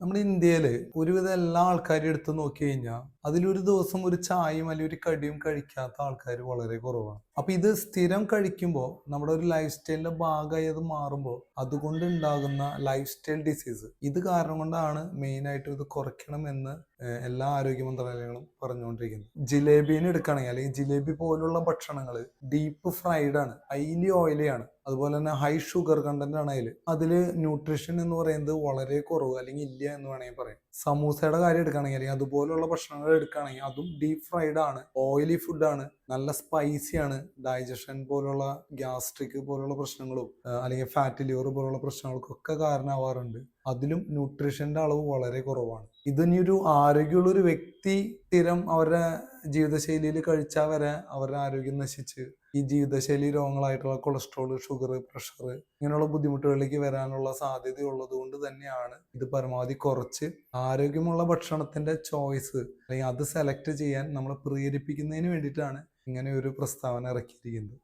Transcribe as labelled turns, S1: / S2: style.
S1: നമ്മുടെ ഇന്ത്യയില് ഒരുവിധം എല്ലാ ആൾക്കാരും എടുത്ത് നോക്കി കഴിഞ്ഞാൽ അതിലൊരു ദിവസം ഒരു ചായയും അല്ലെങ്കിൽ ഒരു കടിയും കഴിക്കാത്ത ആൾക്കാർ വളരെ കുറവാണ്. അപ്പൊ ഇത് സ്ഥിരം കഴിക്കുമ്പോൾ നമ്മുടെ ഒരു ലൈഫ് സ്റ്റൈലിന്റെ ഭാഗമായി അത് മാറുമ്പോൾ അതുകൊണ്ട് ഉണ്ടാകുന്ന ലൈഫ് സ്റ്റൈൽ ഡിസീസ് ഇത് കാരണം കൊണ്ടാണ് മെയിൻ ആയിട്ട് ഇത് കുറയ്ക്കണം എന്ന് എല്ലാ ആരോഗ്യ മന്ത്രാലയങ്ങളും പറഞ്ഞുകൊണ്ടിരിക്കുന്നത്. ജിലേബിനെ എടുക്കുകയാണെങ്കിൽ അല്ലെങ്കിൽ ജിലേബി പോലുള്ള ഭക്ഷണങ്ങൾ ഡീപ്പ് ഫ്രൈഡ് ആണ്, ഹൈലി ഓയിലി ആണ്, അതുപോലെ തന്നെ ഹൈ ഷുഗർ കണ്ടന്റ് ആണ് അതില് ന്യൂട്രീഷൻ എന്ന് പറയുന്നത് വളരെ കുറവ് അല്ലെങ്കിൽ ഇല്ല എന്ന് വേണമെങ്കിൽ പറയാം. സമൂസയുടെ കാര്യം എടുക്കുകയാണെങ്കിൽ അല്ലെങ്കിൽ അതുപോലുള്ള ഭക്ഷണങ്ങൾ എടുക്കുകയാണെങ്കിൽ അതും ഡീപ് ഫ്രൈഡ് ആണ്, ഓയിലി ഫുഡാണ്, നല്ല സ്പൈസി ആണ്, ഡൈജഷൻ പോലുള്ള ഗ്യാസ്ട്രിക് പോലുള്ള പ്രശ്നങ്ങളും അല്ലെങ്കിൽ ഫാറ്റ് ലിവർ പോലുള്ള പ്രശ്നങ്ങൾക്കൊക്കെ കാരണമാവാറുണ്ട്. അതിലും ന്യൂട്രീഷന്റെ അളവ് വളരെ കുറവാണ്. ഇതിനി ഒരു ആരോഗ്യമുള്ള ഒരു വ്യക്തി സ്ഥിരം അവരുടെ ജീവിതശൈലിയിൽ കഴിച്ചാൽ വരെ അവരുടെ ആരോഗ്യം നശിച്ച് ഈ ജീവിതശൈലി രോഗങ്ങളായിട്ടുള്ള കൊളസ്ട്രോൾ, ഷുഗർ, പ്രഷർ ഇങ്ങനെയുള്ള ബുദ്ധിമുട്ടുകളിലേക്ക് വരാനുള്ള സാധ്യതയുള്ളത് കൊണ്ട് തന്നെയാണ് ഇത് പരമാവധി കുറച്ച് ആരോഗ്യമുള്ള ഭക്ഷണത്തിന്റെ ചോയ്സ് അല്ലെങ്കിൽ അത് സെലക്ട് ചെയ്യാൻ നമ്മളെ പ്രേരിപ്പിക്കുന്നതിന് വേണ്ടിയിട്ടാണ് ഇങ്ങനെ ഒരു പ്രസ്താവന ഇറക്കിയിരിക്കുന്നത്.